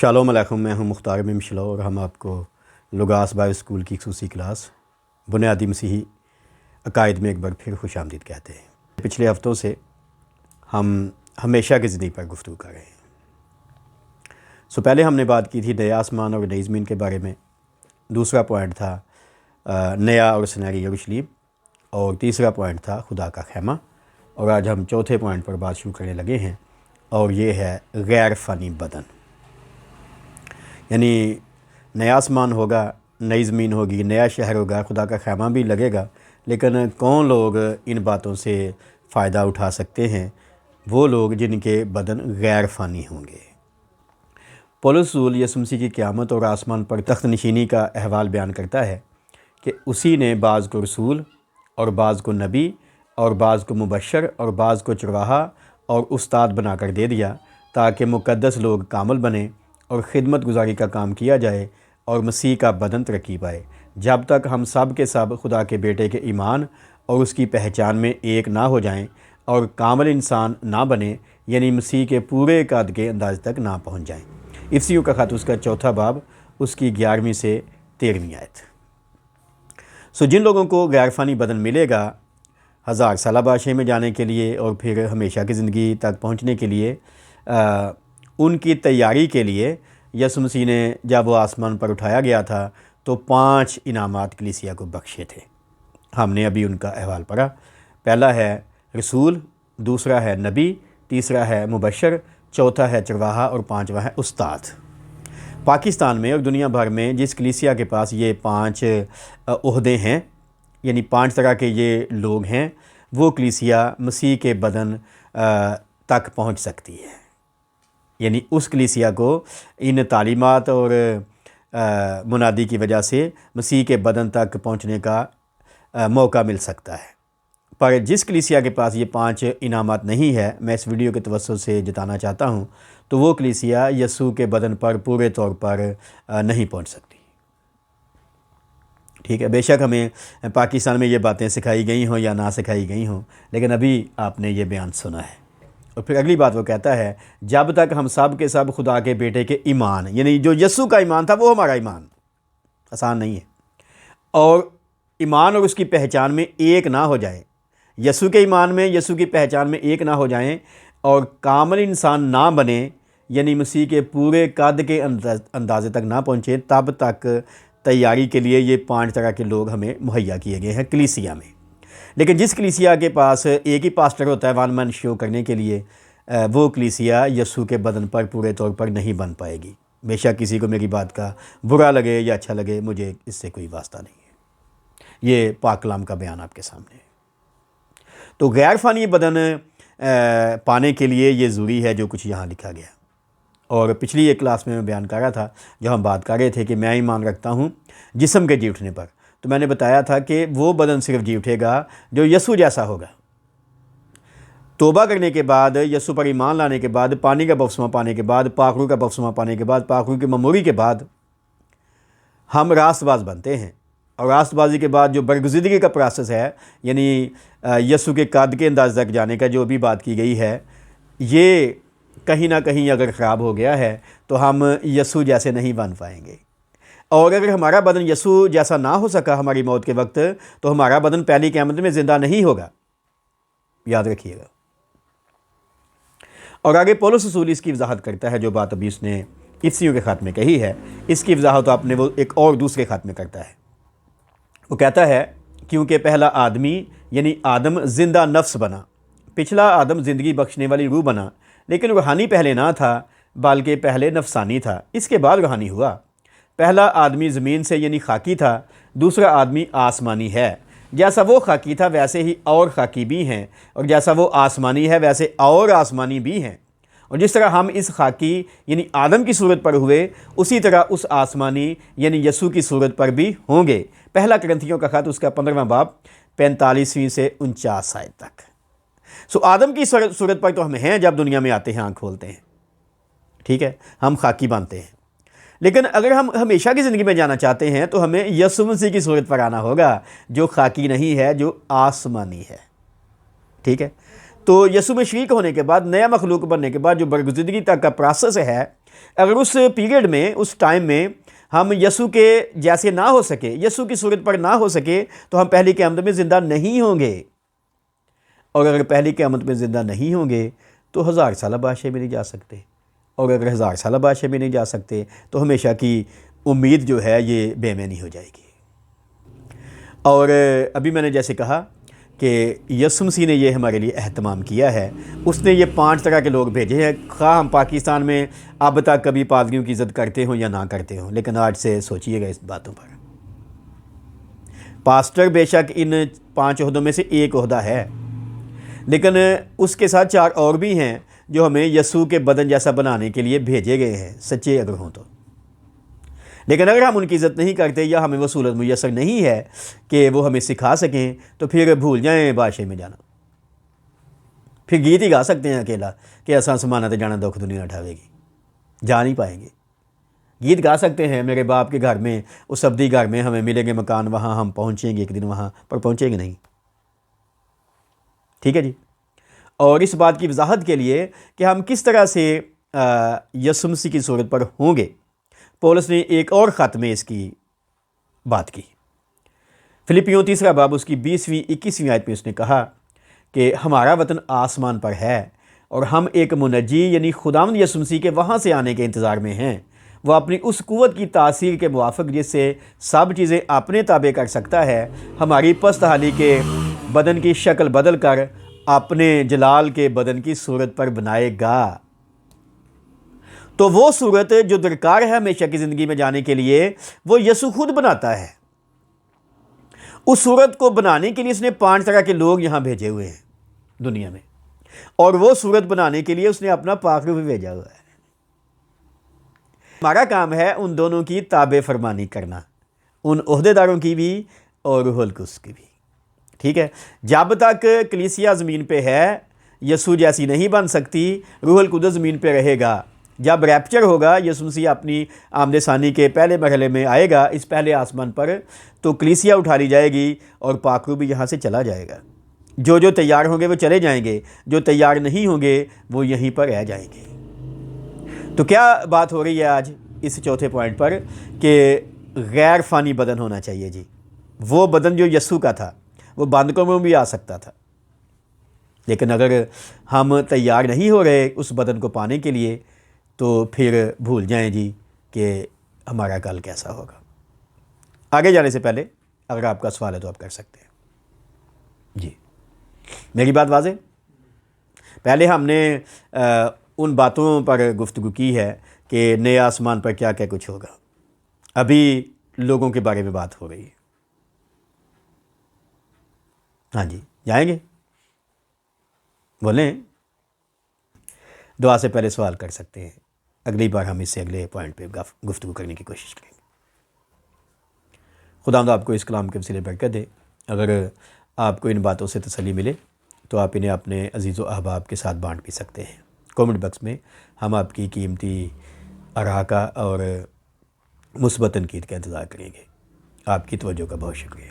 Shalom علیکم، میں ہوں مختار ممشلو اور ہم آپ کو لوگاس بائیو اسکول کی خصوصی کلاس بنیادی مسیحی عقائد میں ایک بار پھر خوش آمدید کہتے ہیں۔ پچھلے ہفتوں سے ہم ہمیشہ کی زندگی پر گفتگو کر رہے ہیں۔ پہلے ہم نے بات کی تھی نئے آسمان اور نئی زمین کے بارے میں، دوسرا پوائنٹ تھا نیا اور سنہری یروشلم، اور تیسرا پوائنٹ تھا خدا کا خیمہ، اور آج ہم چوتھے پوائنٹ پر بات شروع کرنے لگے ہیں، اور یہ ہے غیر فانی بدن۔ یعنی نیا آسمان ہوگا، نئی زمین ہوگی، نیا شہر ہوگا، خدا کا خیمہ بھی لگے گا، لیکن کون لوگ ان باتوں سے فائدہ اٹھا سکتے ہیں؟ وہ لوگ جن کے بدن غیر فانی ہوں گے۔ پولس رسول یسوع مسیح کی قیامت اور آسمان پر تخت نشینی کا احوال بیان کرتا ہے کہ اسی نے بعض کو رسول اور بعض کو نبی اور بعض کو مبشر اور بعض کو چرواہا اور استاد بنا کر دے دیا، تاکہ مقدس لوگ کامل بنیں اور خدمت گزاری کا کام کیا جائے اور مسیح کا بدن ترقی پائے، جب تک ہم سب کے سب خدا کے بیٹے کے ایمان اور اس کی پہچان میں ایک نہ ہو جائیں اور کامل انسان نہ بنیں، یعنی مسیح کے پورے قد کے انداز تک نہ پہنچ جائیں۔ افسیوں کا خط اس کا 4 باب، اس کی 11ویں سے 13ویں آیت۔ جن لوگوں کو غیر فانی بدن ملے گا 1000 سالہ بادشاہی میں جانے کے لیے اور پھر ہمیشہ کی زندگی تک پہنچنے کے لیے، ان کی تیاری کے لیے یسوع مسیح نے جب وہ آسمان پر اٹھایا گیا تھا تو 5 انعامات کلیسیا کو بخشے تھے۔ ہم نے ابھی ان کا احوال پڑھا۔ پہلا ہے رسول، دوسرا ہے نبی، تیسرا ہے مبشر، چوتھا ہے چرواہا اور 5واں ہے استاد۔ پاکستان میں اور دنیا بھر میں جس کلیسیا کے پاس یہ 5 عہدے ہیں، یعنی 5 طرح کے یہ لوگ ہیں، وہ کلیسیا مسیح کے بدن تک پہنچ سکتی ہے۔ یعنی اس کلیسیا کو ان تعلیمات اور منادی کی وجہ سے مسیح کے بدن تک پہنچنے کا موقع مل سکتا ہے۔ پر جس کلیسیا کے پاس یہ 5 انعامات نہیں ہے، میں اس ویڈیو کے توسط سے جتانا چاہتا ہوں، تو وہ کلیسیا یسوع کے بدن پر پورے طور پر نہیں پہنچ سکتی۔ ٹھیک ہے، بے شک ہمیں پاکستان میں یہ باتیں سکھائی گئی ہوں یا نہ سکھائی گئی ہوں، لیکن ابھی آپ نے یہ بیان سنا ہے۔ اور پھر اگلی بات وہ کہتا ہے، جب تک ہم سب کے سب خدا کے بیٹے کے ایمان، یعنی جو یسوع کا ایمان تھا وہ ہمارا ایمان، آسان نہیں ہے، اور ایمان اور اس کی پہچان میں ایک نہ ہو جائیں، یسوع کے ایمان میں، یسوع کی پہچان میں ایک نہ ہو جائیں اور کامل انسان نہ بنیں، یعنی مسیح کے پورے قد کے اندازے تک نہ پہنچے، تب تک تیاری کے لیے یہ 5 طرح کے لوگ ہمیں مہیا کیے گئے ہیں کلیسیا میں۔ لیکن جس کلیسیا کے پاس ایک ہی پاسٹر ہوتا ہے 1 مین شو کرنے کے لیے، وہ کلیسیا یسوع کے بدن پر پورے طور پر نہیں بن پائے گی۔ بے شک کسی کو میری بات کا برا لگے یا اچھا لگے، مجھے اس سے کوئی واسطہ نہیں ہے، یہ پاک کلام کا بیان آپ کے سامنے ہے۔ تو غیر فانی بدن پانے کے لیے یہ ضروری ہے جو کچھ یہاں لکھا گیا۔ اور پچھلی ایک کلاس میں بیان کر رہا تھا، جو ہم بات کر رہے تھے کہ میں ایمان رکھتا ہوں جسم کے جی اٹھنے پر، تو میں نے بتایا تھا کہ وہ بدن صرف جی اٹھے گا جو یسوع جیسا ہوگا۔ توبہ کرنے کے بعد، یسوع پر ایمان لانے کے بعد، پانی کا بپتسمہ پانے کے بعد، پاک روح کا بپتسمہ پانے کے بعد، پاک روح کی مموری کے بعد ہم راست باز بنتے ہیں، اور راست بازی کے بعد جو برگزیدگی کا پروسیس ہے، یعنی یسوع کے قد کے انداز تک جانے کا جو بھی بات کی گئی ہے، یہ کہیں نہ کہیں اگر خراب ہو گیا ہے تو ہم یسوع جیسے نہیں بن پائیں گے۔ اور اگر ہمارا بدن یسوع جیسا نہ ہو سکا ہماری موت کے وقت، تو ہمارا بدن پہلی قیامت میں زندہ نہیں ہوگا، یاد رکھیے گا۔ اور آگے پولس رسول اس کی وضاحت کرتا ہے، جو بات ابھی اس نے افسیوں کے خط میں کہی ہے، اس کی وضاحت آپ نے وہ ایک اور دوسرے خط میں کرتا ہے۔ وہ کہتا ہے، کیونکہ پہلا آدمی یعنی آدم زندہ نفس بنا، پچھلا آدم زندگی بخشنے والی روح بنا، لیکن روحانی پہلے نہ تھا بلکہ پہلے نفسانی تھا، اس کے بعد روحانی ہوا۔ پہلا آدمی زمین سے یعنی خاکی تھا، دوسرا آدمی آسمانی ہے۔ جیسا وہ خاکی تھا ویسے ہی اور خاکی بھی ہیں، اور جیسا وہ آسمانی ہے ویسے اور آسمانی بھی ہیں۔ اور جس طرح ہم اس خاکی یعنی آدم کی صورت پر ہوئے، اسی طرح اس آسمانی یعنی یسوع کی صورت پر بھی ہوں گے۔ پہلا کرنتھیوں کا خط اس کا 15واں باب 45ویں سے 49 آیت تک۔ آدم کی صورت پر تو ہم ہیں جب دنیا میں آتے ہیں، آنکھ کھولتے ہیں، ٹھیک ہے، ہم خاکی بنتے ہیں۔ لیکن اگر ہم ہمیشہ کی زندگی میں جانا چاہتے ہیں تو ہمیں یسوع مسیح کی صورت پر آنا ہوگا، جو خاکی نہیں ہے، جو آسمانی ہے، ٹھیک ہے۔ تو یسوع میں شریک ہونے کے بعد، نیا مخلوق بننے کے بعد جو برگزیدگی تک کا پروسیس ہے، اگر اس پیریڈ میں، اس ٹائم میں ہم یسوع کے جیسے نہ ہو سکے، یسوع کی صورت پر نہ ہو سکے، تو ہم پہلی قیامت میں زندہ نہیں ہوں گے۔ اور اگر پہلی قیامت میں زندہ نہیں ہوں گے تو 1000 سالہ بادشاہی میں نہیں جا سکتے، اور اگر 1000 سالہ بادشاہی میں نہیں جا سکتے تو ہمیشہ کی امید جو ہے یہ بے معنی ہو جائے گی۔ اور ابھی میں نے جیسے کہا کہ یسوع مسیح نے یہ ہمارے لیے اہتمام کیا ہے، اس نے یہ 5 طرح کے لوگ بھیجے ہیں، خواہ ہم پاکستان میں اب تک کبھی پادریوں کی عزت کرتے ہوں یا نہ کرتے ہوں، لیکن آج سے سوچئے گا اس باتوں پر۔ پاسٹر بے شک ان 5 عہدوں میں سے ایک عہدہ ہے، لیکن اس کے ساتھ 4 اور بھی ہیں جو ہمیں یسوع کے بدن جیسا بنانے کے لیے بھیجے گئے ہیں، سچے اگر ہوں تو۔ لیکن اگر ہم ان کی عزت نہیں کرتے یا ہمیں وہ سہولت میسر نہیں ہے کہ وہ ہمیں سکھا سکیں، تو پھر بھول جائیں بادشاہی میں جانا۔ پھر گیت ہی گا سکتے ہیں اکیلا کہ ایسا سمانا تے جانا دکھ دنیا اٹھاوے گی، جا نہیں پائیں گے۔ گیت گا سکتے ہیں میرے باپ کے گھر میں، اس ابدی گھر میں ہمیں ملیں گے مکان، وہاں ہم پہنچیں گے ایک دن وہاں، پر پہنچیں گے نہیں۔ ٹھیک ہے جی۔ اور اس بات کی وضاحت کے لیے کہ ہم کس طرح سے یسوع مسیح کی صورت پر ہوں گے، پولس نے ایک اور خط میں اس کی بات کی۔ فلپیوں 3 باب اس کی 20ویں 21ویں آیت میں اس نے کہا کہ ہمارا وطن آسمان پر ہے اور ہم ایک منجی یعنی خداوند یسوع مسیح کے وہاں سے آنے کے انتظار میں ہیں۔ وہ اپنی اس قوت کی تاثیر کے موافق جس سے سب چیزیں اپنے تابع کر سکتا ہے، ہماری پست حالی کے بدن کی شکل بدل کر اپنے جلال کے بدن کی صورت پر بنائے گا۔ تو وہ صورت جو درکار ہے ہمیشہ کی زندگی میں جانے کے لیے، وہ یسوع خود بناتا ہے۔ اس صورت کو بنانے کے لیے اس نے 5 طرح کے لوگ یہاں بھیجے ہوئے ہیں دنیا میں، اور وہ صورت بنانے کے لیے اس نے اپنا پاک روح بھی بھیجا ہوا ہے۔ ہمارا کام ہے ان دونوں کی تابع فرمانی کرنا، ان عہدیداروں کی بھی اور روح القدس کی بھی۔ ٹھیک ہے، جب تک کلیسیا زمین پہ ہے یسوع جیسی نہیں بن سکتی، روح القدس زمین پہ رہے گا۔ جب ریپچر ہوگا، یسوع مسیح اپنی آمد ثانی کے پہلے مرحلے میں آئے گا اس پہلے آسمان پر، تو کلیسیا اٹھا لی جائے گی اور پاک روح بھی یہاں سے چلا جائے گا۔ جو تیار ہوں گے وہ چلے جائیں گے، جو تیار نہیں ہوں گے وہ یہیں پر رہ جائیں گے۔ تو کیا بات ہو رہی ہے آج اس چوتھے پوائنٹ پر کہ غیر فانی بدن ہونا چاہیے جی۔ وہ بدن جو یسوع کا تھا وہ بندکوں میں بھی آ سکتا تھا، لیکن اگر ہم تیار نہیں ہو رہے اس بدن کو پانے کے لیے تو پھر بھول جائیں جی کہ ہمارا کل کیسا ہوگا۔ آگے جانے سے پہلے اگر آپ کا سوال ہے تو آپ کر سکتے ہیں جی۔ میری بات واضح؟ پہلے ہم نے ان باتوں پر گفتگو کی ہے کہ نئے آسمان پر کیا کیا کچھ ہوگا، ابھی لوگوں کے بارے میں بات ہو رہی ہے۔ ہاں جی، جائیں گے؟ بولیں۔ دعا سے پہلے سوال کر سکتے ہیں، اگلی بار ہم اس سے اگلے پوائنٹ پہ گفتگو کرنے کی کوشش کریں گے۔ خداوند آپ کو اس کلام کے وسیلے برکت دے۔ اگر آپ کو ان باتوں سے تسلی ملے تو آپ انہیں اپنے عزیز و احباب کے ساتھ بانٹ بھی سکتے ہیں۔ کومنٹ باکس میں ہم آپ کی قیمتی آراء کا اور مثبت تنقید کا انتظار کریں گے۔ آپ کی توجہ کا بہت شکریہ۔